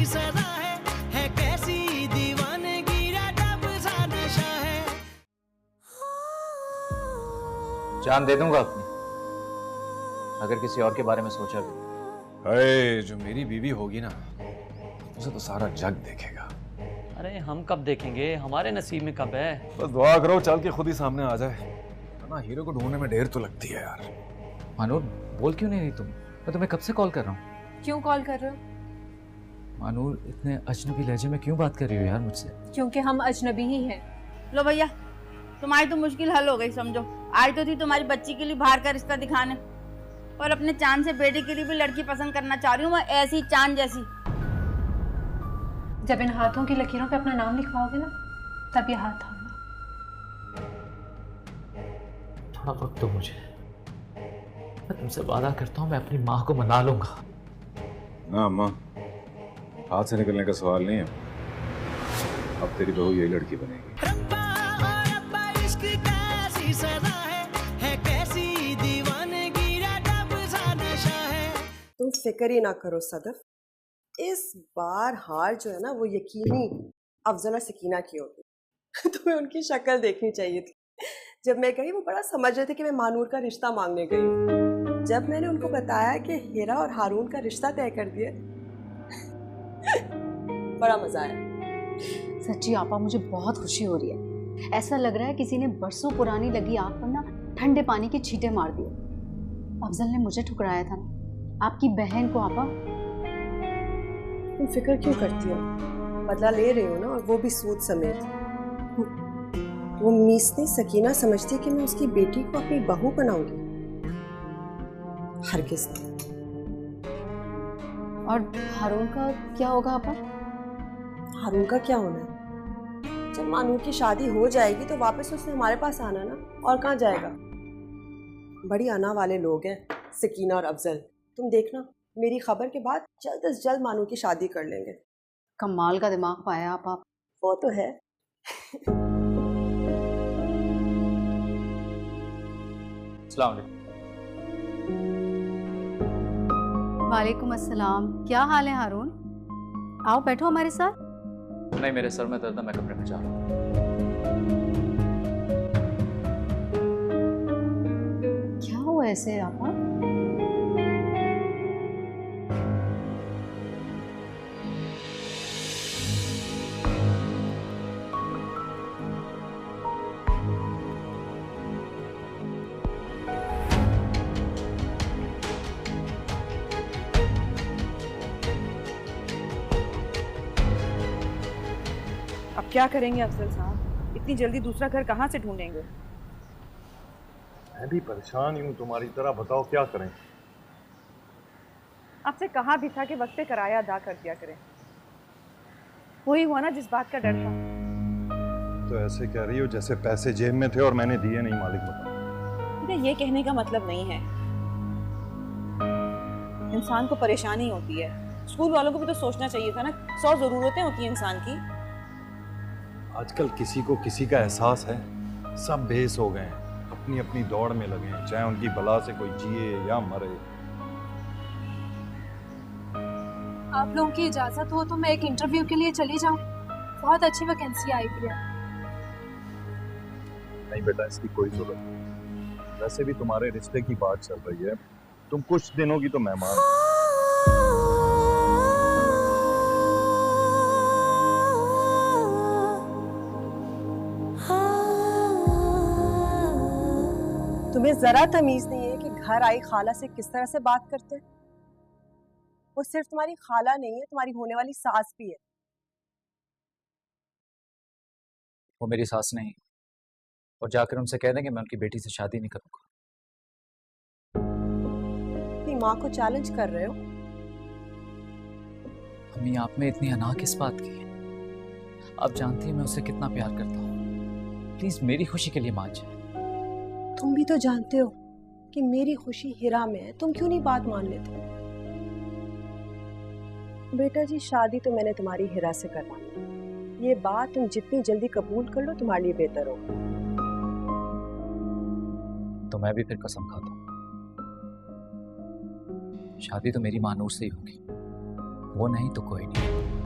कैसी सजा है कैसी दीवानगी रब सा नशा है। जान दे दूंगा अपनी अगर किसी और के बारे में सोचा भी। अरे जो मेरी बीवी होगी ना उसे तो सारा जग देखेगा। अरे हम कब देखेंगे, हमारे नसीब में कब है। बस दुआ करो चल के खुद ही सामने आ जाए, वरना हीरो को ढूंढने में देर तो लगती है यार। मानूर बोल क्यों नहीं रही तुम? मैं तुम्हें कब से कॉल कर रहा हूँ। क्यों कॉल कर रहे हो? मानूर इतने अजनबी लहजे में क्यों बात कर रही हो यार मुझसे? क्योंकि हम अजनबी ही हैं। लो भैया तुम्हारी तो मुश्किल हल हो गई समझो। आई तो थी तुम्हारी बच्ची के लिए बाहर का रिश्ता दिखाने, और अपने चांद से बेटे के लिए भी लड़की पसंद करना चाह रही हूँ मैं, ऐसी चांद जैसी। जब इन हाथों की लकीरों पे अपना नाम लिखवाओगे ना तब ये हाथ थामना। थोड़ा वक्त दो मुझे, मैं तुमसे वादा करता हूँ मैं अपनी माँ को मना लूंगा। ना अम्मा, हाथ से निकलने का सवाल नहीं है। अब तेरी बहू यही लड़की बनेगी। रब्बा और रब्बा इश्क कैसी सजा है कैसी दीवानगी रब सा नशा है। तुम फिक्र ही ना करो सदफ, इस बार हार जो है ना वो यकीनी अफजल और सकीना की होगी। तुम्हें उनकी शक्ल देखनी चाहिए थी। जब मैं गई वो बड़ा समझ रहे थे कि मैं मानूर का रिश्ता मांगने गई हूँ। जब मैंने उनको बताया कि हीरा और हारून का रिश्ता तय कर दिया बड़ा मजा आया। सच्ची आपा मुझे बहुत खुशी हो रही है। ऐसा लग रहा है किसी ने बरसों पुरानी लगी आग पर ना ठंडे पानी के छींटे मार दिए। अफजल ने मुझे ठुकराया था ना, आपकी बहन को। आपा तुम फिक्र क्यों करती हो? बदला ले रही हो ना, और वो भी सूद समेत। वो मीसने सकीना समझती है कि मैं उसकी बेटी को अपनी बहू बनाऊंगी। हरगिज़ नहीं। और हारून का क्या होगा आपा? हारून का क्या होना है? जब मानूर की शादी हो जाएगी तो वापस उसने हमारे पास आना ना, और कहाँ जाएगा। बड़ी अना वाले लोग हैं सकीना और अफजल। तुम देखना मेरी खबर के बाद जल्द से जल्द मानूर की शादी कर लेंगे। कमाल का दिमाग पाया आपा। वो तो है। अस्सलाम वालेकुम। वालेकुम अस्सलाम। क्या हाल है हारून? आओ बैठो हमारे साथ। नहीं मेरे सर में दर्द है, मैं कमरे में जा रहा हूँ। क्या हुआ ऐसे आपा? अब क्या करेंगे अफजल साहब, इतनी जल्दी दूसरा घर कहाँ से ढूंढेंगे? मैं भी परेशान हूँ तुम्हारी तरह, बताओ क्या करें। आपसे कहा भी था कि वक्त पे किराया अदा कर दिया करें। वही हुआ ना जिस बात का डर था। तो ऐसे कह रही हो जैसे पैसे जेब में थे और मैंने दिए नहीं। मालिक बताओ। ये कहने का मतलब नहीं है। इंसान को परेशानी होती है, स्कूल वालों को भी तो सोचना चाहिए था ना। 100 जरूरतें होती हैं इंसान की। आजकल किसी को किसी का एहसास है? सब बेस हो गए हैं, अपनी अपनी दौड़ में लगे हैं, चाहे उनकी बला से कोई जिए या मरे। आप लोगों की इजाजत हो तो मैं एक इंटरव्यू के लिए चली जाऊं। बहुत अच्छी वैकेंसी आई हुई है। नहीं बेटा, इसकी कोई जरूरत नहीं। वैसे भी तुम्हारे रिश्ते की बात चल रही है, तुम कुछ दिनों की तो मेहमान हो। तुम्हें जरा तमीज नहीं है कि घर आई खाला से किस तरह से बात करते हैं? वो सिर्फ तुम्हारी खाला नहीं है, तुम्हारी होने वाली सास भी है। वो मेरी सास नहीं, और जाकर उनसे कह देंगे मैं उनकी बेटी से शादी नहीं करूंगा। अपनी माँ को चैलेंज कर रहे हो? अम्मी आप में इतनी अना किस बात की है? आप जानती हैं मैं उससे कितना प्यार करता हूँ। प्लीज मेरी खुशी के लिए मान जाए। तुम भी तो जानते हो कि मेरी खुशी हीरा में है, तुम क्यों नहीं बात मान लेते? बेटा जी शादी तो मैंने तुम्हारी हीरा से करवानी। ये बात तुम जितनी जल्दी कबूल कर लो तुम्हारे लिए बेहतर होगा। तो मैं भी फिर कसम खाता हूँ, शादी तो मेरी मानूर से ही होगी। वो नहीं तो कोई नहीं।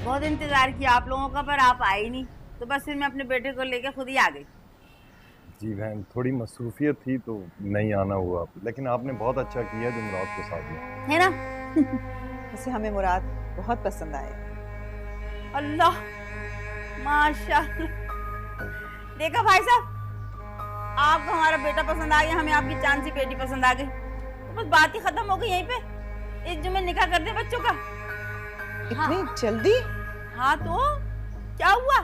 बहुत इंतजार किया आप लोगों का, पर आप आए ही नहीं, तो बस फिर मैं अपने बेटे को लेकर खुद ही आ गई। जी बहन, थोड़ी मसरूफियत थी तो नहीं आना हुआ, लेकिन आपने बहुत अच्छा किया जो मुराद को साथ दिया, है ना? वैसे हमें मुराद बहुत पसंद आए। अल्लाह माशाल्लाह। देखा भाई साहब, आपको हमारा बेटा पसंद आ गया, हमें आपकी चांद सी बेटी पसंद आ गई, तो बस बात ही खत्म हो गई यहीं पे। इस जुम्मे निकाह कर दे बच्चों का। इतनी जल्दी? हाँ तो क्या हुआ?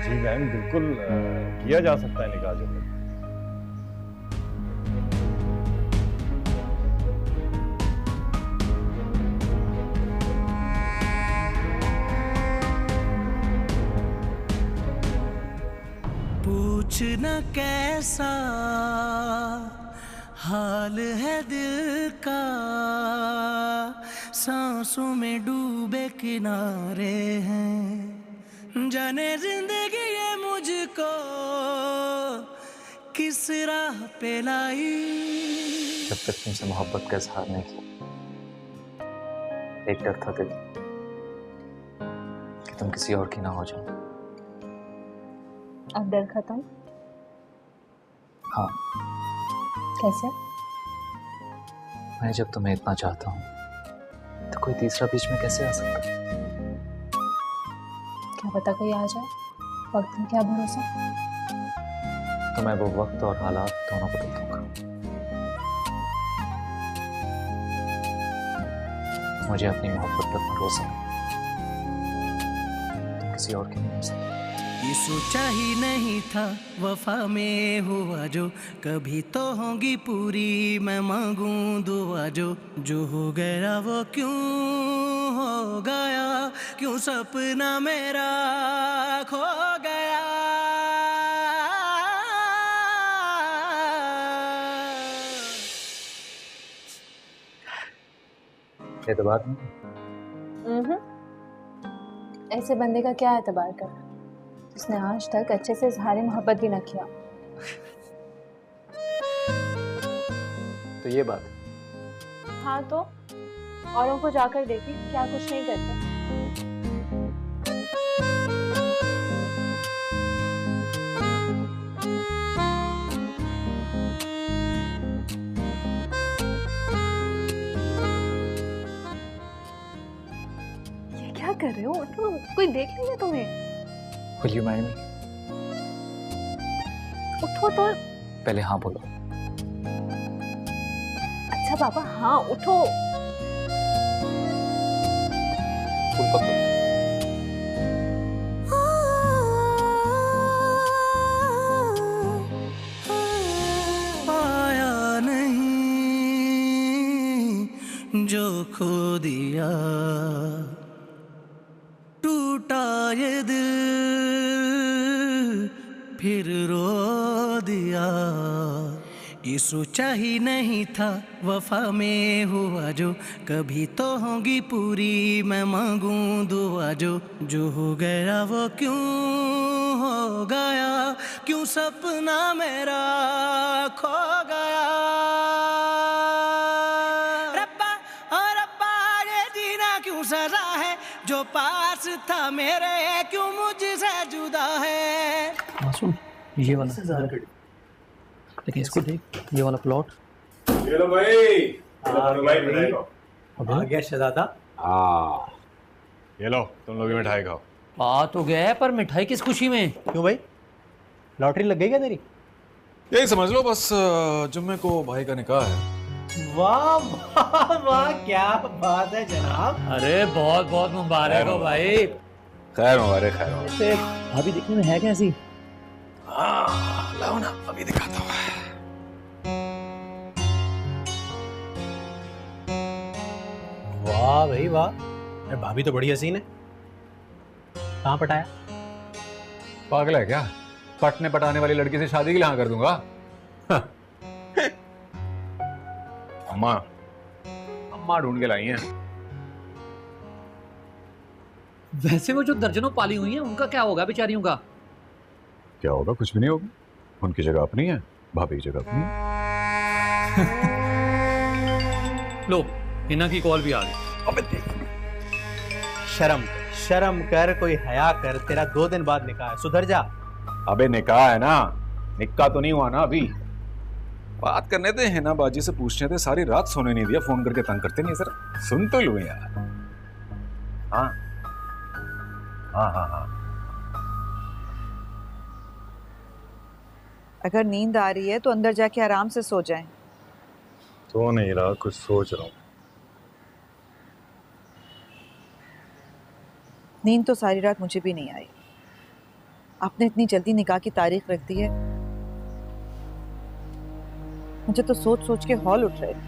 जी बहन बिल्कुल किया जा सकता है निकाह जल्दी। पूछना कैसा हाल है दिल का, सांसों में डूबे किनारे हैं, जाने जिंदगी ये मुझको किस राह पे लाई। जब तक तुमसे मोहब्बत का इजहार नहीं किया, एक डर था दिल कि तुम किसी और की ना हो जाओ। अब डर खत्म? हाँ, कैसे? मैं जब तुम्हें इतना चाहता हूँ तो कोई तीसरा बीच में कैसे आ सकता? क्या पता कोई आ जाए, वक्त में क्या भरोसा। तो मैं वो वक्त और हालात दोनों बदल दूंगा। मुझे अपनी मोहब्बत पर भरोसा है, तुम किसी और की नहीं हो सकती। ये सोचा ही नहीं था वफा में हुआ जो, कभी तो होगी पूरी मैं मांगूं दुआ जो हो गया वो क्यों हो गया, क्यों सपना मेरा खो गया। एतबार नहीं, ऐसे बंदे का क्या एतबार करना, उसने आज तक अच्छे से इजहार मोहब्बत भी न किया। तो ये बात। हाँ तो औरों को जाकर देखी, क्या कुछ नहीं करते। ये क्या कर रहे हो? उठो, कोई देख लेगा तुम्हें। Will you marry me? उठो तो। पहले हाँ बोलो। अच्छा पापा, हाँ उठो। फूल पकड़ो। आया नहीं जो खो दिया, टूटा ये दिल फिर रो दिया। ये सोचा ही नहीं था वफा में हुआ जो, कभी तो होगी पूरी मैं मांगूं दुआ जो हो गया वो क्यों हो गया, क्यों सपना मेरा खो गया। रब्बा ओ रब्बा ये जीना क्यों सजा है, जो पास था मेरे क्यों मुझसे जुदा है। मासूम, ये वाला लेकिन इसको देख, ये वाला प्लॉट। ये लो भाई, भाई आ गया शहजादा। हाँ ये लो, तुम लोग मिठाई खाओ। आ तो गया है, पर मिठाई किस खुशी में? क्यों भाई, लॉटरी लग गई क्या तेरी? यही समझ लो, बस जुम्मे को भाई का निकाह है। वाह वाह वाह, क्या बात है जनाब। अरे बहुत बहुत मुबारक हो भाई। खैर मुबारक, खैर मुबारक। भाभी देखने में है कैसी? हाँ लाओ ना, अभी दिखाता हूँ। वाह भाई वाह, अरे भाभी तो बड़ी हसीन है। कहाँ पटाया? पागल है क्या? पटने पटाने वाली लड़की से शादी के लिए हाँ कर दूंगा। अम्मा अम्मा ढूंढ के लाई हैं। वैसे वो जो दर्जनों पाली हुई हैं उनका क्या होगा बेचारियों का? क्या होगा? कुछ भी नहीं होगा। उनकी जगह अपनी है, भाभी की जगह अपनी है। लो हिना की कॉल भी आ गई। अबे देख, शर्म कर, कोई हया कर। तेरा 2 दिन बाद निकाह है, सुधर जा। अबे निकाह है ना, निकाह तो नहीं हुआ ना अभी। बात करने थे, हिना बाजी से पूछने थे, सारी रात सोने नहीं दिया, फोन करके तंग करते नहीं सर। सुन तो लो यार। हाँ हाँ हाँ हाँ। अगर नींद आ रही है तो अंदर जाके आराम से सो जाएं। तो नहीं रहा, कुछ सोच रहा हूँ। नींद तो सारी रात मुझे भी नहीं आई। आपने इतनी जल्दी निकाह की तारीख रख दी है, मुझे तो सोच सोच के हौल उठ रहे थे।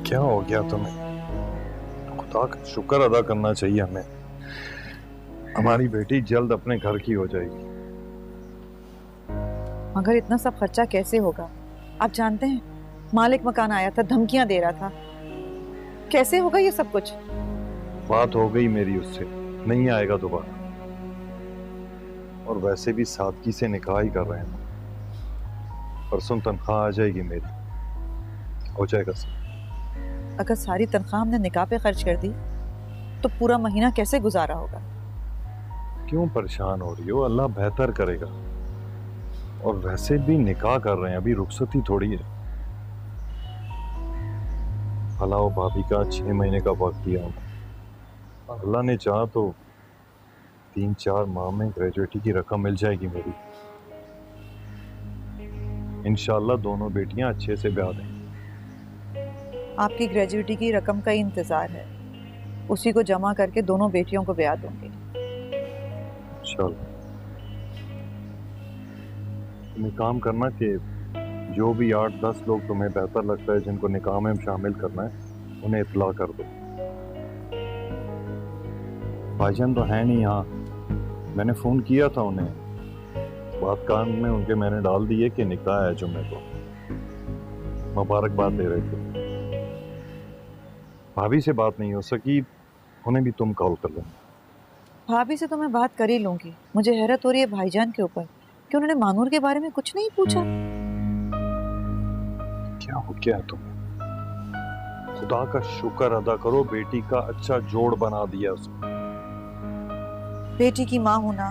क्या हो गया तुम्हें? खुदा का शुक्र अदा करना चाहिए हमें। हमारी बेटी जल्द अपने घर की हो जाएगी। मगर इतना सब खर्चा कैसे होगा? आप जानते हैं, मालिक मकान आया था, धमकियां दे रहा था। कैसे होगा ये सब कुछ? बात हो गई मेरी उससे, नहीं आएगा दोबारा। और वैसे भी सादगी से निकाह ही कर रहे हैं। परसों तनख्वाह आ जाएगी मेरी, हो जाएगा सब। अगर सारी तनख्वाह हमने निकाह पे खर्च कर दी तो पूरा महीना कैसे गुजारा होगा? क्यों परेशान हो रही हो? अल्लाह बेहतर करेगा। और वैसे भी निकाह कर रहे हैं, अभी रुखसती थोड़ी है। फलाओ भाभी का 6 महीने का वक्त दिया हूँ। अल्लाह ने चाहा तो 3-4 माह में ग्रेजुएटी की रकम मिल जाएगी मेरी। इंशाल्लाह दोनों बेटियां अच्छे से ब्याह देंगी। आपकी ग्रेजुएटी की रकम का ही इंतजार है, उसी को जमा करके दोनों बेटियों को ब्याह दूंगी। इंशाल्लाह। तुम्हें काम करना कि जो भी 8-10 लोग तुम्हें बेहतर लगता है जिनको निकाह में शामिल करना है, उन्हें इत्तला कर दो। भाईजान तो है नहीं यहाँ, मैंने फोन किया था उन्हें, बात कान में उनके मैंने डाल दी है कि निकाह है जुम्मे को। मुबारकबाद दे रहे थे। भाभी से बात नहीं हो सकी, उन्हें भी तुम कॉल कर लेना। भाभी से तो मैं बात कर ही लूंगी। मुझे हैरत हो रही है भाईजान के ऊपर कि उन्होंने मानूर के बारे में कुछ नहीं पूछा। क्या हो गया तुम्हें? खुदा का शुक्र अदा करो, बेटी का अच्छा जोड़ बना दिया उसने। बेटी की माँ होना,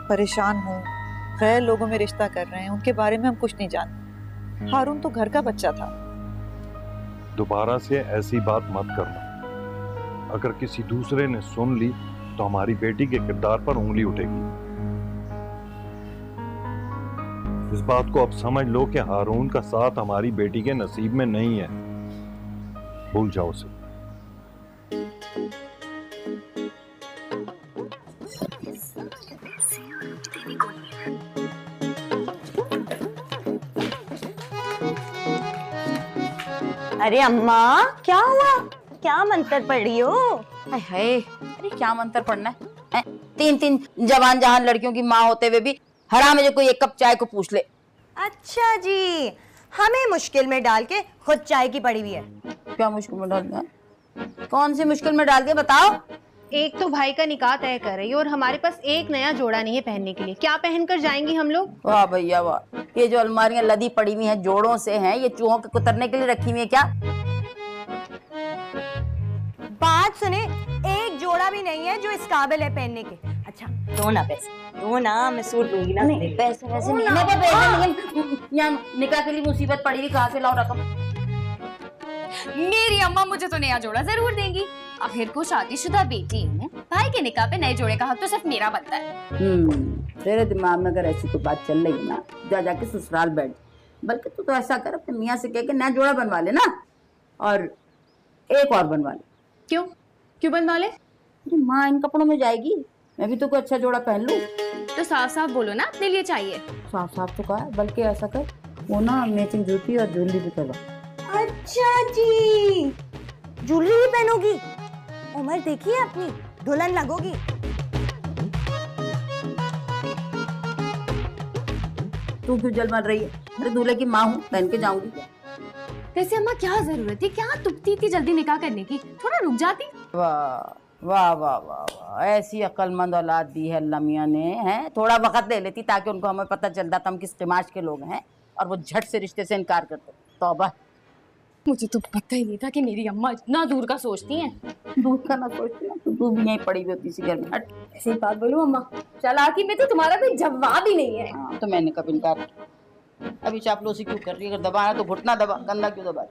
परेशान हूँ, गैर लोगों में रिश्ता कर रहे हैं, उनके बारे में हम कुछ नहीं जानते। हारून तो घर का बच्चा था। दोबारा से ऐसी बात मत करना। अगर किसी दूसरे ने सुन ली तो हमारी बेटी के किरदार पर उंगली उठेगी। इस बात को अब समझ लो कि हारून का साथ हमारी बेटी के नसीब में नहीं है। भूल जाओ उसे। अरे अम्मा, क्या हुआ? क्या मंत्र पढ़ रही हो? हाय हाय, अरे क्या मंत्र पढ़ना है? 3 जवान जहान लड़कियों की माँ होते हुए भी हराम है जो कोई 1 कप चाय को पूछ ले। अच्छा जी, हमें मुश्किल में डाल के खुद चाय की पड़ी हुई है। क्या मुश्किल में डाल दिया? कौन सी मुश्किल में डाल दिया बताओ? एक तो भाई का निकाह तय कर रही है और हमारे पास एक नया जोड़ा नहीं है पहनने के लिए। क्या पहनकर जाएंगी हम लोग? वाह भैया वाह, ये जो अलमारियां लदी पड़ी हुई हैं जोड़ों से हैं, ये चूहों के कुतरने के लिए रखी हुई है क्या? बात सुने, एक जोड़ा भी नहीं है जो इस काबिल है पहनने के। अच्छा दो ना पैसे, दो ना, मैं सूट दूंगी ना। नहीं पैसे वैसे नहीं, मेरे पास पैसे नहीं। यहाँ निकाह के लिए मुसीबत पड़ी हुई, कहाँ से लाओ रकम? मेरी अम्मा मुझे तो नया जोड़ा जरूर देंगी। आखिर को शादीशुदा बेटी हूँ, भाई के निकाह पे नए जोड़े का हक तो सिर्फ मेरा बनता है। तेरे दिमाग में अगर ऐसी कोई बात चल रही है ना, जा जाके ससुराल बैठ। बल्कि तू तो ऐसा कर, अपने मियाँ से कह के नया जोड़ा बनवा ले ना, और एक और बनवा ले। क्यों क्यों बनवा ले? माँ इन कपड़ों में जाएगी, मैं भी तो कोई अच्छा जोड़ा पहन लूं। तो साफ साफ बोलो ना, अपने लिए चाहिए। साफ साफ तो कहा, बल्कि ऐसा कर, वो ना मैचिंग जूती और ज्वेलरी भी करवा। अच्छा जी, ज्वेलरी भी पहनोगी? उम्र देखिए अपनी, दुल्हन लगोगी। तू क्यों जल मर रही है? अरे दूल्हे की माँ हूँ, पहन के जाऊंगी। वैसे अम्मा क्या जरूरत है, क्या तुपती इतनी जल्दी निकाह करने की, थोड़ा रुक जाती। वाह वाह वाह वाह वाह, ऐसी अक्लमंद औलाद दी है अल्लाह मियां ने, हैं? थोड़ा वक्त ले लेती ताकि उनको हमें पता चलता था हम किस तिमाश के लोग हैं, और वो झट से रिश्ते से इनकार करते। तौबा। मुझे तो पता ही नहीं था कि मेरी अम्मा इतना दूर का सोचती हैं। दूर का ना सोचती ना तो तू भी यहीं पड़ी हुई होती इसी घर में। हट। ऐसी बात बोलूं अम्मा, चालाकी में तो तुम्हारा कोई जवाब ही नहीं है। हाँ, तो मैंने कब इनकार किया? अभी चापलूसी क्यों कर रही है? अगर दबाना तो घुटना दबा, कंधा क्यों दबा?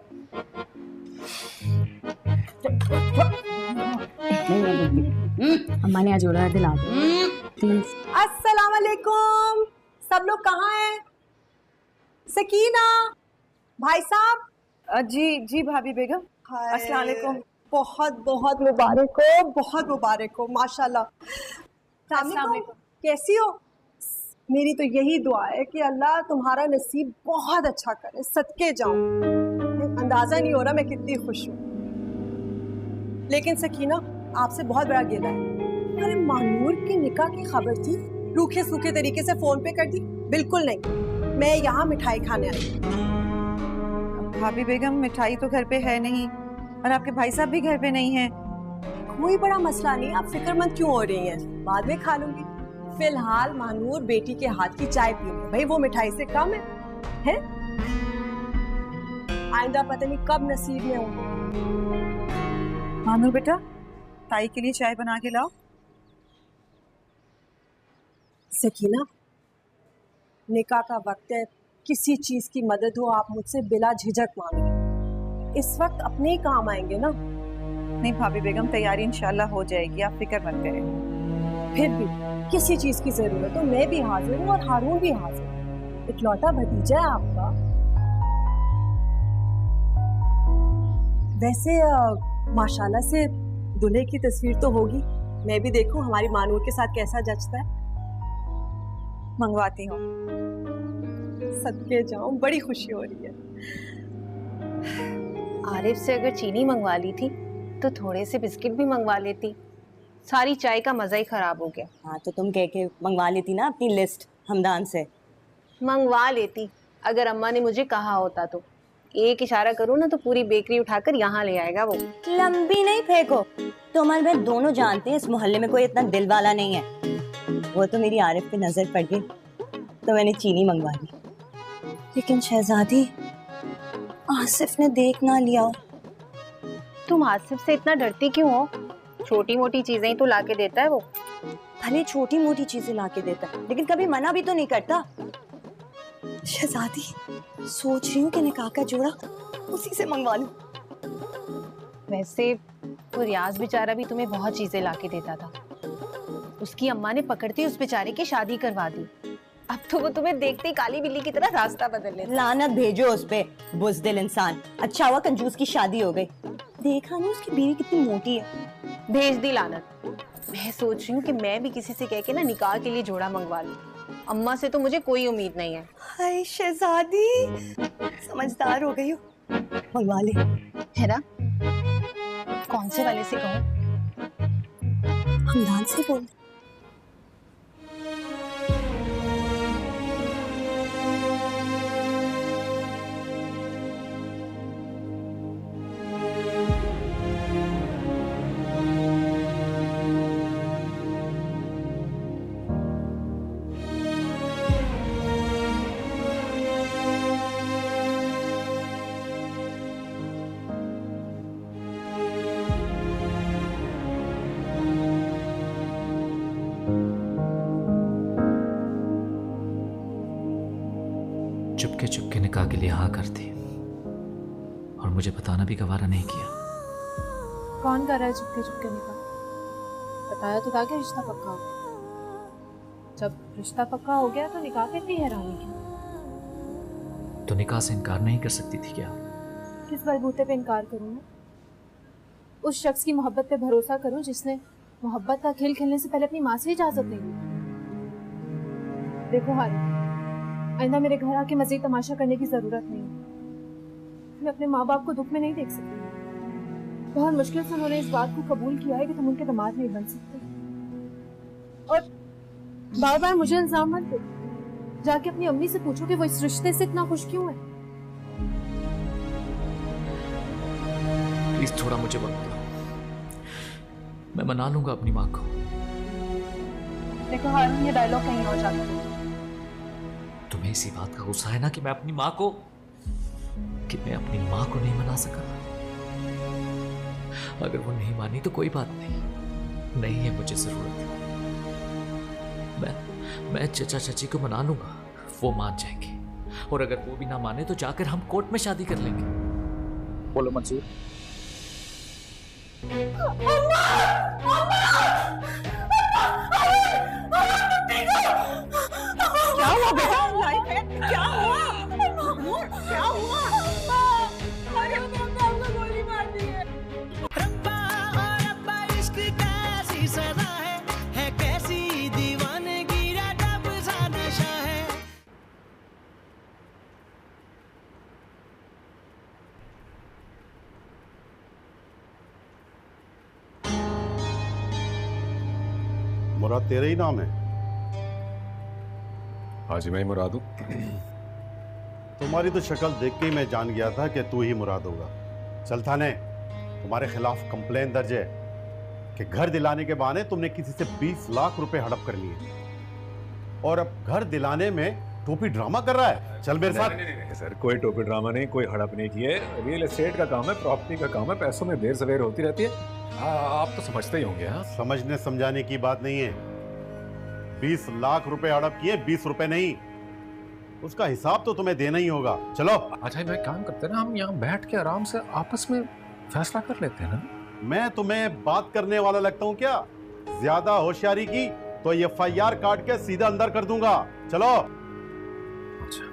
अम्मा ने आज जोड़ा दिला दिया। अस्सलाम वालेकुम। सब लोग कहाँ हैं? सकीना, भाई साहब। जी भाभी बेगम। अस्सलाम वालेकुम। बहुत बहुत मुबारक हो, बहुत मुबारक हो, माशाल्लाह। अस्सलाम वालेकुम। कैसी हो? मेरी तो यही दुआ है कि अल्लाह तुम्हारा नसीब बहुत अच्छा करे, सदके जाऊं। अंदाजा नहीं हो रहा मैं कितनी खुश हूँ। लेकिन सकीना, आपसे बहुत बड़ा गिला है। अरे मानूर के निकाह की खबर थी, रूखे सूखे तरीके से फोन पे कर दी? बिल्कुल नहीं, मैं यहाँ मिठाई खाने आई। भाभी बेगम, मिठाई तो घर पे है नहीं और आपके भाई साहब भी घर पे नहीं है। कोई बड़ा मसला नहीं, आप फिक्रमंद क्यों हो रही हैं? बाद में खा लूंगी। फिलहाल मानूर बेटी के हाथ की चाय पीनी, भाई वो मिठाई से कम है? आइंदा पता नहीं कब नसीब में होंगे। मानूर बेटा, ताई के लिए चाय बना के लाओ। सकीना, निकाह का वक्त है, किसी चीज की मदद हो आप मुझसे बिला झिझक मांगे। इस वक्त अपने ही काम आएंगे ना। नहीं भाभी बेगम, तैयारी इंशाल्लाह हो जाएगी, आप फिक्र मत करें। फिर भी किसी चीज की जरूरत हो मैं भी हाजिर हूँ और हारून भी हाजिर। इकलौता भतीजा है आपका। वैसे माशाल्लाह से दूल्हे की तस्वीर तो होगी, मैं भी देखूं हमारी मानूर के साथ कैसा जचता है। मंगवाती हूँ। सदके जाऊं, बड़ी खुशी हो रही है। आरिफ से अगर चीनी मंगवा ली थी तो थोड़े से बिस्किट भी मंगवा लेती, सारी चाय का मजा ही खराब हो गया। हाँ तो तुम कह के मंगवा लेती ना अपनी लिस्ट हमदान से। मंगवा लेती, अगर अम्मा ने मुझे कहा होता तो। एक इशारा करूँ ना तो पूरी बेकरी उठाकर यहाँ ले आएगा वो। लंबी नहीं फेंको, तुम और मैं दोनों जानते हैं इस मोहल्ले में कोई इतना दिल वाला नहीं है। वो तो मेरी आरिफ पे नजर पड़ गई तो मैंने चीनी मंगवा ली। लेकिन शहजादी, आसिफ ने देख ना लिया। तुम आसिफ से इतना डरती क्यों हो? छोटी मोटी चीजें ही तो लाके देता है वो। भले छोटी मोटी चीजें लाके देता है लेकिन कभी मना भी तो नहीं करता। शहजादी, सोच रही हूँ कि निकाह का जोड़ा उसी से मंगवा लूं। वैसे तो रियाज बेचारा भी तुम्हें बहुत चीजें लाके देता था, उसकी अम्मा ने पकड़ती उस बेचारे की शादी करवा दी। अब तो वो तुम्हें देखते ही काली बिल्ली की तरह रास्ता बदल लेता। लानत भेजो उस पे, बुज़दिल इंसान। अच्छा हुआ कंजूस की शादी हो गई। देखा ना उसकी बीवी कितनी मोटी है। भेज दी लानत। मैं सोच रही हूँ कि मैं भी किसी से कह के ना निकाह के लिए जोड़ा मंगवा लूं। अम्मा से तो मुझे कोई उम्मीद नहीं है। हाय शहजादी, समझदार हो गई हो, मंगवा ले। है ना? कौन से वाले से कहूँ? हमदान से बोल। चुपके चुपके निकाह के लिए हाँ करती और मुझे बताना भी गवारा नहीं किया। कौन कर रहा है चुपके चुपके निकाह? बताया तो था कि रिश्ता पक्का हो गया। जब रिश्ता पक्का हो गया तो निकाह पे इतनी हैरानी क्यों? तो निकाह से इनकार नहीं कर सकती थी क्या? किस बलबूते पे इनकार करूँ मैं? उस शख्स की मोहब्बत पे भरोसा करूँ जिसने मोहब्बत का खेल खेलने से पहले अपनी माँ से इजाजत नहीं ली। देखो हाल, आइंदा मेरे घर आके मज़ीद तमाशा करने की जरूरत नहीं है। मैं अपने माँ बाप को दुख में नहीं देख सकती। बहुत मुश्किल से उन्होंने इस बात को कबूल किया है कि तुम उनके दामाद नहीं बन सकते। और बार बार मुझे इल्जाम मत दो। जाके अपनी अम्मी से पूछो कि वो इस रिश्ते से इतना खुश क्यों है। प्लीज थोड़ा मुझे वक्त दो, मैं मना लूंगा अपनी माँ को। देखो हारून, ये डायलॉग कहीं और जाता है। तुम्हें इसी बात का गुस्सा है ना कि मैं अपनी माँ को नहीं मना सका। अगर वो नहीं मानी तो कोई बात नहीं है मुझे जरूरत। मैं चचा चाची को मना लूंगा, वो मान जाएंगे। और अगर वो भी ना माने तो जाकर हम कोर्ट में शादी कर लेंगे। बोलो मंसूर। क्या हुआ बेटा? लाइफ है, क्या हुआ? क्या हुआ? अरे आपको गोली मार दी है। रब्बा और रब्बा इश्क कैसी सजा है कैसी दीवानगी रब सा नशा है। मुराद तेरा ही नाम है? हाँ जी, मैं ही मुराद हूँ। तुम्हारी तो शक्ल देख के ही मैं जान गया था कि तू ही मुराद होगा। चल थाने, तुम्हारे खिलाफ कंप्लेन दर्ज है कि घर दिलाने के बहाने तुमने किसी से 20 लाख रुपए हड़प कर लिए और अब घर दिलाने में टोपी ड्रामा कर रहा है। चल मेरे साथ। नहीं सर, कोई टोपी ड्रामा नहीं, कोई हड़प नहीं किए। रियल एस्टेट का काम है, प्रॉपर्टी का काम है, पैसों में देर सवेर होती रहती है। आप तो समझते ही होंगे। हाँ, समझने समझाने की बात नहीं है। 20 लाख रुपए हड़प किए, 20 रुपए नहीं। उसका हिसाब तो तुम्हें देना ही होगा। चलो। अच्छा भाई, काम करते हैं ना, हम यहाँ बैठ के आराम से आपस में फैसला कर लेते हैं ना। मैं तुम्हें बात करने वाला लगता हूँ क्या? ज्यादा होशियारी की तो FIR काट के सीधा अंदर कर दूंगा। चलो। अच्छा,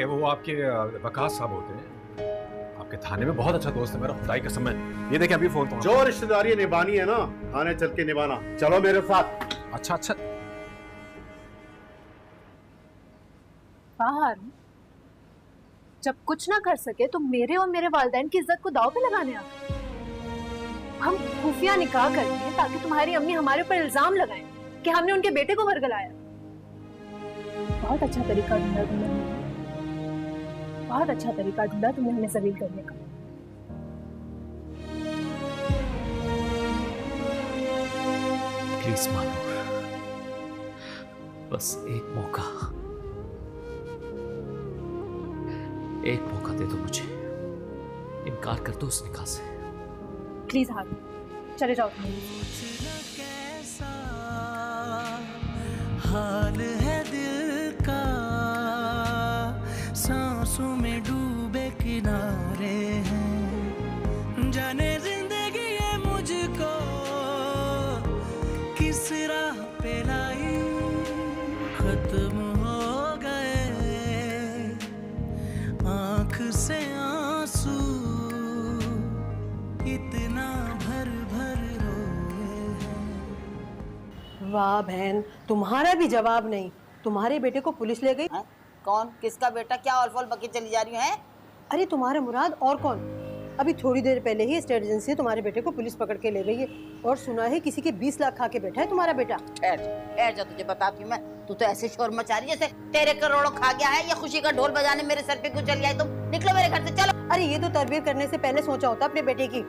वो आपके वकास साहब होते हैं, आपके थाने में बहुत अच्छा दोस्त है मेरा, खुदाई कसम है। ये देखें अभी फोन तो। जो रिश्तेदारी निभानी है ना, थाने चल के निभाना। चलो मेरे साथ। अच्छा। हारून, जब कुछ ना कर सके तो मेरे और मेरे वालिदैन की इज्जत को दांव पे लगाने आ गए। हम खुफिया निकाह करते हैं ताकि तुम्हारी अम्मी हमारे ऊपर इल्जाम लगाएं कि हमने उनके बेटे को वर्गलाया। बहुत अच्छा तरीका ढूंढा तुमने, बहुत अच्छा तरीका ढूंढा तुमने हमें जलील करने का। प्लीज मानो, बस एक मौका दे दो मुझे। इनकार कर दो उस निकाह से। प्लीज हारून, चले जाओ। कैसा हाल है दिल का, सांसों में डूबे किनारे हैं। जाने जिंदगी ये मुझको किस राह पे लाई, खत्म हो गए आंख से आंसू, इतना भर भर रोए हैं। वाह बहन, तुम्हारा भी जवाब नहीं। तुम्हारे बेटे को पुलिस ले गई। कौन? किसका बेटा? क्या ऑल बकी चली जा रही है? अरे तुम्हारा मुराद और कौन? अभी थोड़ी देर पहले ही स्टेट एजेंसी से तुम्हारे बेटे को पुलिस पकड़ के ले गई है और सुना है किसी के 20 लाख खा के बैठा है तुम्हारा बेटा। ठहर जा, तुझे बताती हूँ मैं। तू तो ऐसे शोर मचा रही है जैसे तेरे करोड़ों खा गया है, या खुशी का ढोल बजाने मेरे सर पे क्यों चली आई तुम? निकलो मेरे घर से, चलो। अरे ये तो तरबियत करने से पहले सोचा होता अपने बेटे की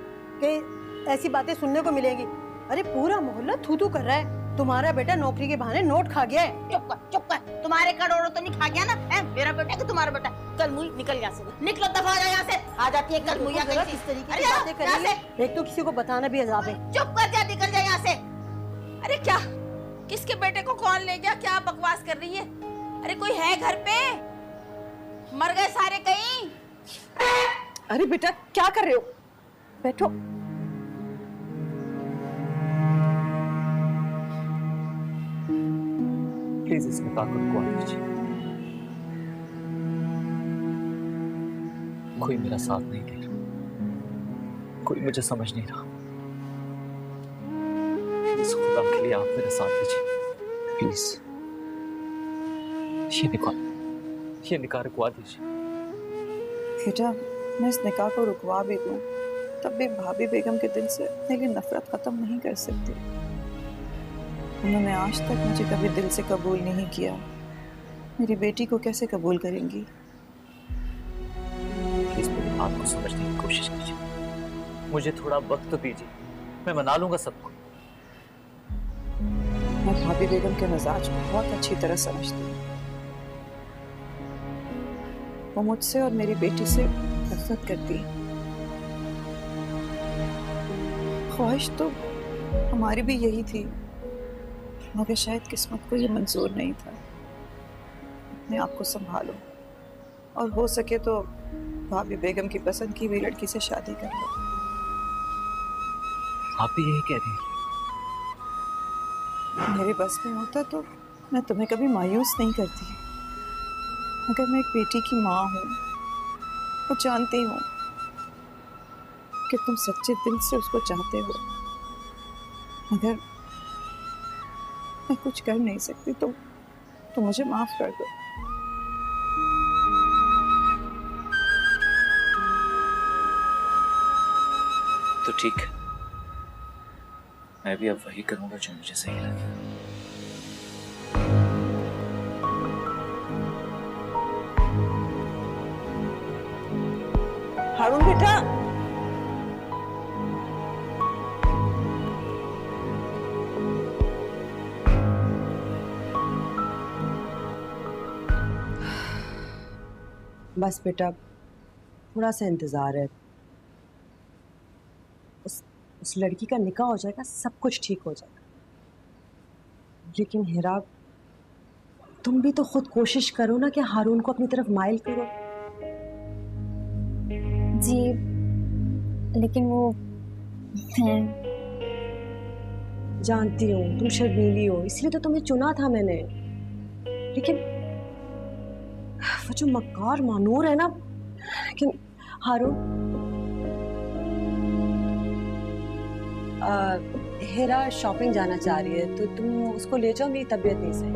कि ऐसी बातें सुनने को मिलेंगी। अरे पूरा मोहल्ला थू थू कर रहा है, तुम्हारा बेटा नौकरी के बहाने नोट खा गया है। चुप कर। तुम्हारे करोड़ों तो नहीं खा गया ना? है मेरा बेटा कि तुम्हारा बेटा? कल मुई निकल यहाँ से, निकलो, दफा हो जा यहाँ से। आ जाती है कल मुइया कैसी इस तरीके की बातें करेंगे, एक तो किसी को बताना भी अजाब है। चुप कर जा, निकल जा यहाँ से। अरे क्या, किसके बेटे को कौन ले गया? क्या बकवास कर रही है? अरे कोई है घर पे? मर गए सारे कहीं? अरे बेटा क्या कर रहे हो? बैठो। प्लीज इस निकाह को रुकवा दीजिए। कोई मेरा साथ नहीं दे रहा, कोई मुझे समझ नहीं रहा। इस खुदा के लिए आप मेरा साथ दीजिए प्लीज। ये निकाह रुकवा दीजिए। बेटा, मैं इस निकाह को रुकवा भी दूं तब भी भाभी बेगम के दिल से मेरी नफरत खत्म नहीं कर सकती। उन्होंने आज तक मुझे कभी दिल से कबूल नहीं किया, मेरी बेटी को कैसे कबूल करेंगी? प्लीज मेरी बात को समझने की कोशिश कीजिए, मुझे थोड़ा वक्त तो दीजिए, मैं मना लूंगा सबको। मैं भाभी बेगम के मिजाज को बहुत अच्छी तरह समझती हूँ। वो मुझसे और मेरी बेटी से नफरत करती है। ख्वाहिश तो हमारी भी यही थी, मगर शायद किस्मत को ये मंजूर नहीं था। अपने आप को संभालो और हो सके तो भाभी बेगम की पसंद की हुई लड़की से शादी कर लो। आप भी यही कह रही हैं? मेरे बस में होता तो मैं तुम्हें कभी मायूस नहीं करती, मगर मैं एक बेटी की माँ हूँ और जानती हूँ कि तुम सच्चे दिल से उसको चाहते हो, मगर मैं कुछ कर नहीं सकती। तो मुझे माफ कर दो। तो ठीक है, मैं भी अब वही करूंगा जो मुझे सही लगे। हारून बेटा, बस बेटा, थोड़ा सा इंतजार है। उस लड़की का निकाह हो जाएगा, सब कुछ ठीक हो जाएगा। लेकिन हिरा, तुम भी तो खुद कोशिश करो ना कि हारून को अपनी तरफ माइल करो। जी लेकिन वो मैं जानती हूँ तुम शर्मीली हो, इसलिए तो तुम्हें चुना था मैंने। लेकिन वो जो मक्कार मानूर है ना, लेकिन हारून, हिरा शॉपिंग जाना चाह रही है तो तुम उसको ले जाओ, मेरी तबीयत नहीं सही।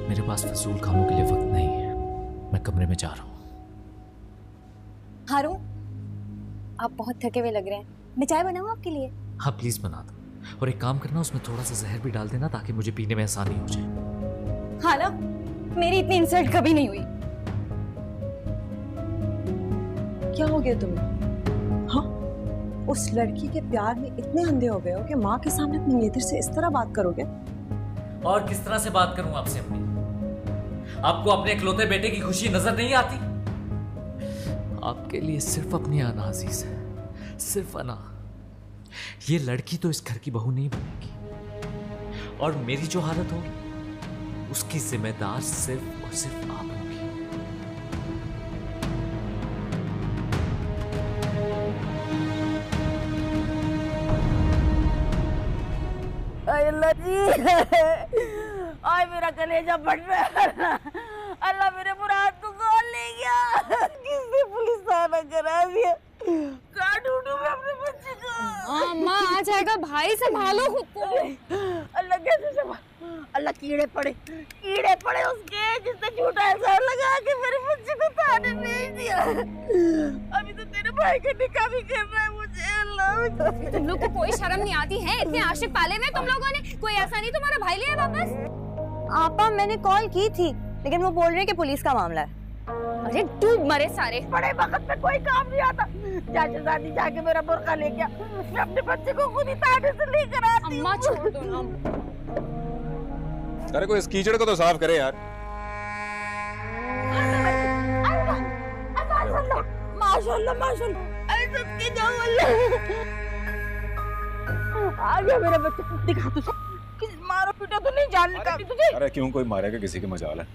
मेरे पास फजूल कामों के लिए वक्त नहीं है, मैं कमरे में जा रहा हूँ। हारून, आप बहुत थके हुए लग रहे हैं, मैं चाय बनाऊं आपके लिए? हाँ प्लीज बना दो, और एक काम करना, उसमें थोड़ा सा जहर भी डाल देना ताकि मुझे पीने में आसानी हो जाए। हाँ ना, मेरी इतनी इंसल्ट कभी नहीं हुई। क्या हो गया तुम्हें? हाँ, उस लड़की के प्यार में इतने अंधे हो गए हो कि माँ के सामने अपनी नेत्र से इस तरह बात करोगे? और किस तरह से बात करूं आपसे अपनी? आपको अपने इकलौते बेटे की खुशी नजर नहीं आती? आपके लिए सिर्फ अपनी अना अजीज है, सिर्फ अना। ये लड़की तो इस घर की बहू नहीं बनेगी, और मेरी जो हालत होगी उसकी जिम्मेदार सिर्फ और सिर्फ आप होगी। अल्लाह जी, आज मेरा कलेजा फट रहा है। अल्लाह मेरे मुराद को कौन ले गया? किसने पुलिस थाना करा दिया? कहाँ ढूंढूं मैं अपने बच्चे को? माँ आ जाएगा, भाई संभालो खुद को। अल्लाह कैसे संभाल? अल्लाह कीड़े पड़े उसके, जिसने झूठा इल्जाम लगा के मेरे बच्चे को थाने भेज दिया। अभी तो तेरे भाई का निकाह भी करना है मुझे। अल्लाह, तुम लोग को कोई शर्म नहीं आती है? इतने आशिक पाले में तुम लोगों ने, कोई ऐसा नहीं तुम्हारा भाई लिया वापस? आपा मैंने कॉल की थी, लेकिन वो बोल रहे हैं कि पुलिस का मामला है। अरे डूब मरे सारे। बड़े वक्त में कोई काम नहीं आता। शहजादी जाके मेरा बुर्का ले गया, मैं अपने बच्चे को खुद ही थाने से लेकर आती हूँ। अम्मा छोड़ दो ना। अरे कोई इस कीचड़ को तो साफ करे यार। माशाल्लाह माशाल्लाह, ऐसा की जाओ अल्लाह। आ गया मेरा बच्चा, दिखा तुझे। किसी मारो पीटा तो नहीं, जान निकाली तुझे? अरे क्यों, कोई मारेगा किसी की मजाल है?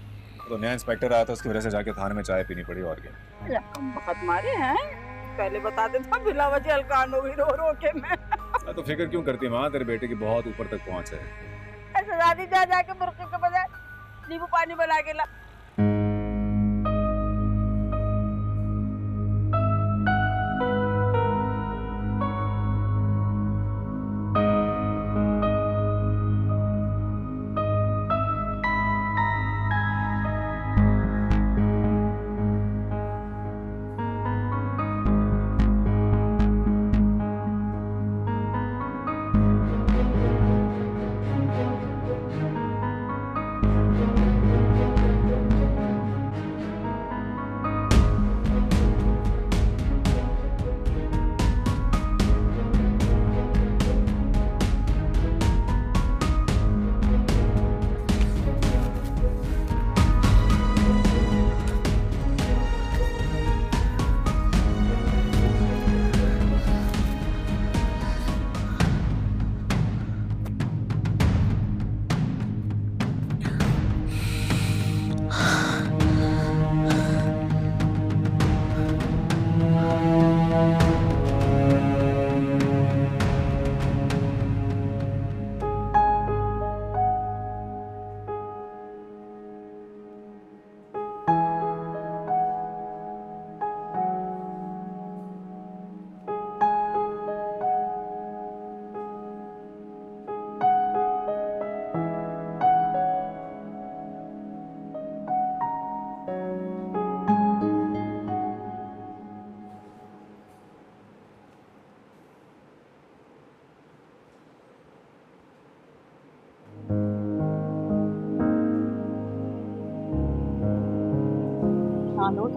तो नया इंस्पेक्टर आया था, उसकी वजह से जाके थाने में चाय पीनी पड़ी, और क्या। बहुत मारे हैं, पहले बता देता, बिला वजह हलकान हो गई रो रो के मैं। तो फिक्र क्यों करती माँ, तेरे बेटे की बहुत ऊपर तक पहुंच है। ऐसा दादी जा जाके बुर्के के बजाय नींबू पानी बना के ला।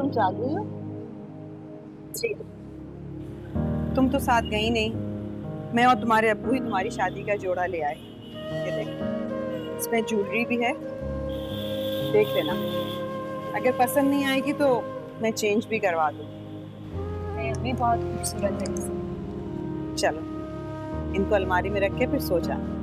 तुम जाग गई हो? जी। तुम तो साथ गई नहीं, मैं और तुम्हारे अब्बू ही तुम्हारी शादी का जोड़ा ले आए। ये देखो, इसमें ज्वेलरी भी है, देख लेना। अगर पसंद नहीं आएगी तो मैं चेंज भी करवा दूँ। भी बहुत खूबसूरत है। चलो इनको अलमारी में रख के फिर सो जाना।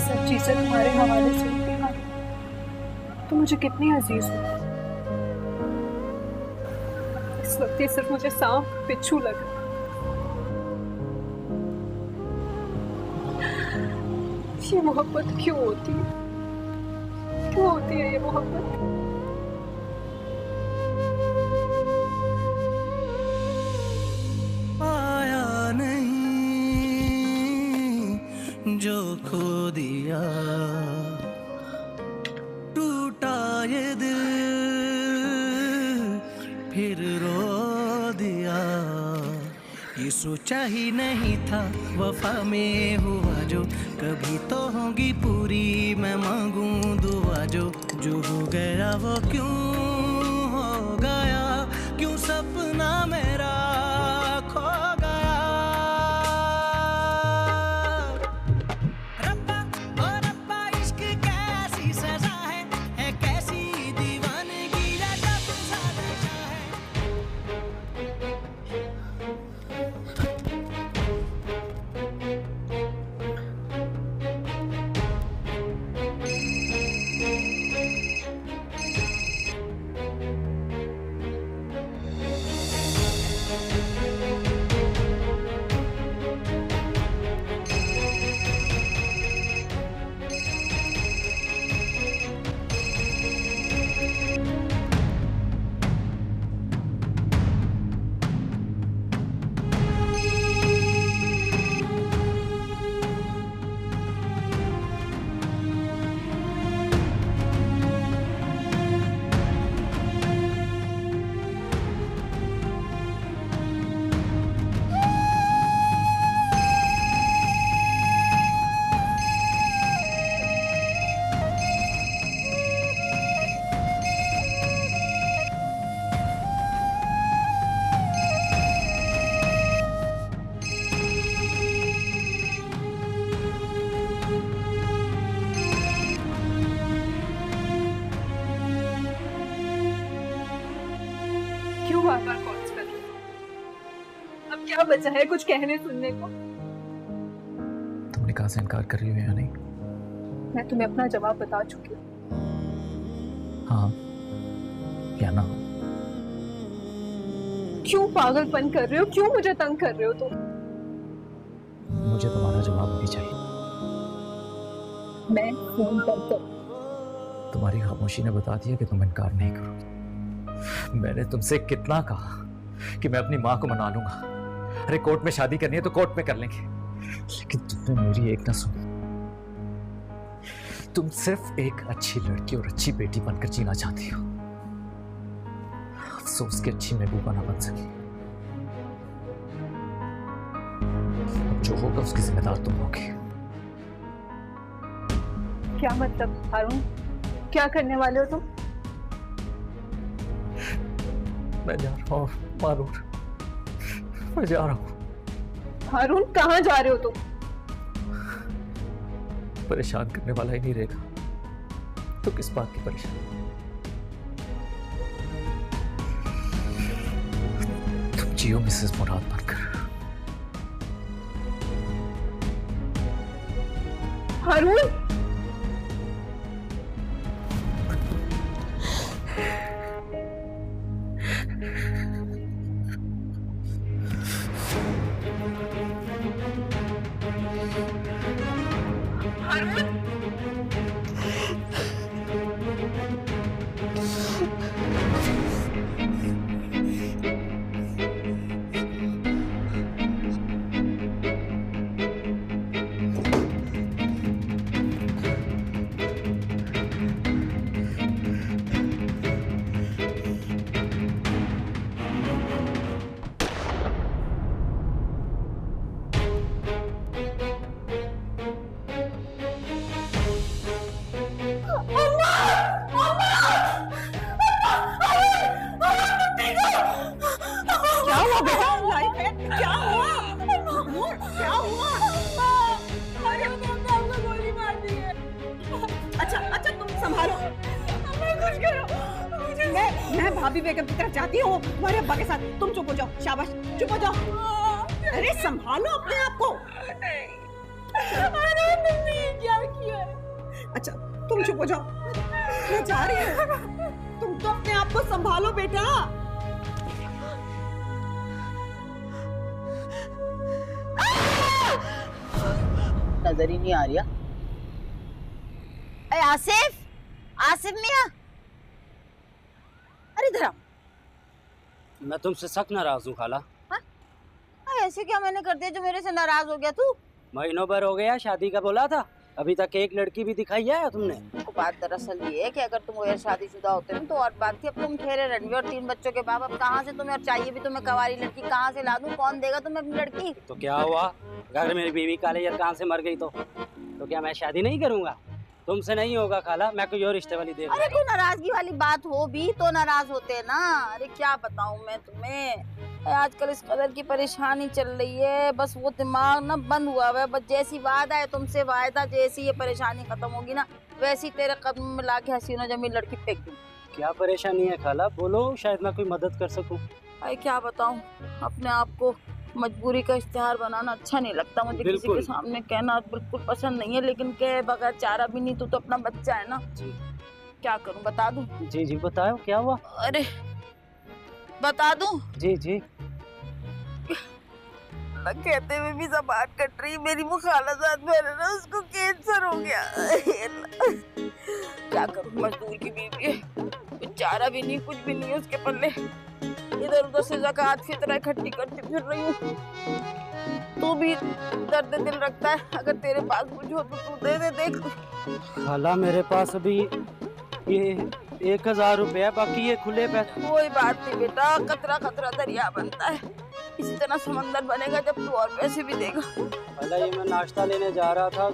सच्ची से तुम्हारे हवाले से तो मुझे कितनी अजीज हो। इस वक्त ये सिर्फ मुझे सांप बिच्छू लगा। ये मोहब्बत क्यों होती है? क्यों होती है ये मोहब्बत? आया नहीं जो खो दिया, टूटा ये दिल फिर रो दिया। ये सोचा ही नहीं था वफा में हुआ जो, कभी तो होगी पूरी मैं मांगूं दुआ जो हो गया वो क्यों हो गया, क्यों सपना मेरा खो गया। रब्बा ओ रब्बा इश्क कैसी सजा है कैसी दीवानगी है जब सादा है। क्यों बार बार कॉल्स कर रहे हो? अब क्या बचा है कुछ कहने सुनने को? तुम निकाह से इनकार कर रही हो या नहीं? मैं तुम्हें अपना जवाब बता चुकी हूँ। हाँ या ना? क्यों पागलपन कर रहे हो? क्यों मुझे तंग कर रहे हो तुम? मुझे तुम्हारा जवाब अभी चाहिए। मैं फोन पर तुम्हारी खामोशी ने बता दिया कि तुम इनकार नहीं करोगी। मैंने तुमसे कितना कहा कि मैं अपनी माँ को मना लूंगा। अरे कोर्ट में शादी करनी है तो कोर्ट में कर लेंगे, लेकिन तुमने मेरी एक ना सुनी। तुम सिर्फ एक अच्छी लड़की और अच्छी बेटी बनकर जीना चाहती हो। अफसोस की अच्छी महबूबा ना बन सकी। अब जो होगा उसकी जिम्मेदार तुम होगी। क्या मतलब हारून? क्या करने वाले हो तुम? मैं जा रहा हूँ मारून, मैं जा रहा हूँ। हारून कहाँ जा रहे हो तुम? परेशान करने वाला ही नहीं रहेगा तो किस बात की परेशानी? तुम जियो मिसेस मुराद बनकर। हारून हुआ बेटा? लाइफ है, क्या हुआ? क्या हुआ? अरे उन्होंने आपको गोली मार दी है। अच्छा तुम संभालो, कुछ करो। मैं भाभी बेगम की तरफ जाती हूँ तुम्हारे अब्बा के साथ। तुम चुप हो जाओ, शाबाश, चुप हो जाओ। अरे संभालो अपने आप को। अरे तुमने ये क्या किया है? अच्छा तुम चुप हो जाओ, मैं जा रही हूँ। तुम तो अपने आप को संभालो बेटा। नजर ही नहीं आ रही। आसिफ, आसिफ मियां, अरे इधर आओ। मैं तुमसे सख्त नाराज हूँ खाला। ऐसे क्या मैंने कर दिया जो मेरे से नाराज हो गया तू? महीनों भर हो गया शादी का बोला था, अभी तक एक लड़की भी दिखाई है तुमने। तो बात दरअसल ये है कि अगर तुम गैर शादीशुदा होते ना तो और बात थी। अब तुम ठहरे रणवीर और 3 बच्चों के बाप, अब कहाँ से तुम्हें, और चाहिए भी तुम्हें कवारी लड़की, कहाँ से ला दूं? कौन देगा तुम्हें अपनी लड़की? तो क्या हुआ, अगर मेरी बीवी काले यरकान से मर गई तो क्या मैं शादी नहीं करूंगा? तुमसे नहीं होगा खाला, मैं कोई और रिश्ते वाली देख। अरे कोई नाराजगी वाली बात हो भी तो नाराज होते ना। अरे क्या बताऊं मैं तुम्हें, आजकल इस कदर की परेशानी चल रही है, बस वो दिमाग ना बंद हुआ है। बस जैसी वादा है तुमसे, वायदा जैसी ये परेशानी खत्म होगी ना वैसी तेरे कदम में लाके हसीना जमीन लड़की फेंक दूं। क्या परेशानी है खाला, बोलो, शायद मैं कोई मदद कर सकूं। अरे क्या बताऊं, अपने आप को मजबूरी का इश्तिहार बनाना अच्छा नहीं लगता मुझे, किसी के सामने कहना बिल्कुल पसंद नहीं है, लेकिन कह बगैर चारा भी नहीं। तू तो अपना बच्चा है ना जी। क्या करूं, बता दूं? जी जी बताओ, क्या हुआ? अरे बता दूं? जी जी। कहते हुए भी जबान कट रही, मेरी वो खालाजाद बहन है ना, उसको कैंसर हो गया। क्या करूं, मजदूर की बीवी है, चारा भी नहीं, कुछ भी नहीं है उसके पल्ले। इधर उधर से ज़कात फितरा इकट्ठी करती फिर रही हूँ। तू भी दर्द दिल रखता है, अगर तेरे पास कुछ हो तो तू दे दे। देख खाला, मेरे पास अभी ये 1000 रुपया, बाकी ये खुले पैसे। कोई बात नहीं बेटा, कतरा कतरा दरिया बनता है, इसी तरह समंदर बनेगा जब तू और पैसे भी देगा। खाला, ये मैं नाश्ता लेने जा रहा था।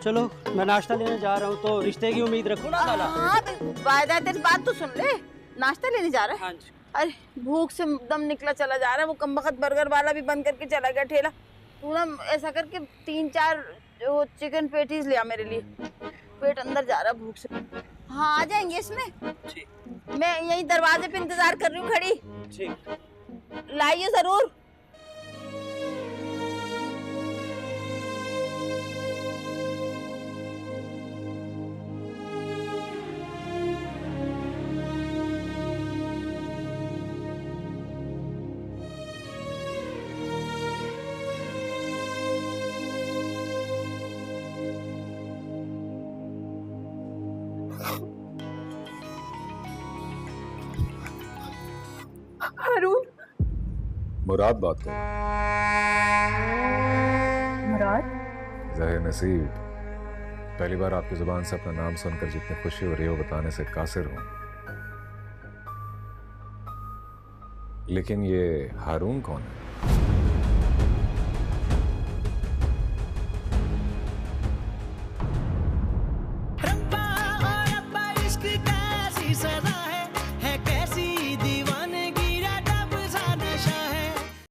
चलो मैं नाश्ता लेने जा रहा हूँ, तो रिश्ते की उम्मीद रखो ना खाला। हाँ वायदा, तेरी बात तो सुन ले। नाश्ता लेने जा रहा है? हाँ जी। अरे भूख से दम निकला चला जा रहा है, वो कमबख्त बर्गर वाला भी बंद करके चला गया ठेला। तू ना ऐसा करके 3-4 जो चिकन पेटीज लिया मेरे लिए, पेट अंदर जा रहा भूख से। हाँ आ जाएंगे इसमें। मैं यहीं दरवाजे पे इंतजार कर रही हूँ खड़ी। ठीक, लाइए जरूर। हारून, मुराद बात कर। मुराद? ज़ाहिर नसीब, पहली बार आपकी जुबान से अपना नाम सुनकर जितनी खुशी हो रही है वो बताने से कासिर हूं। लेकिन ये हारून कौन है? रब्बा ओ रब्बा इश्क कैसी सदा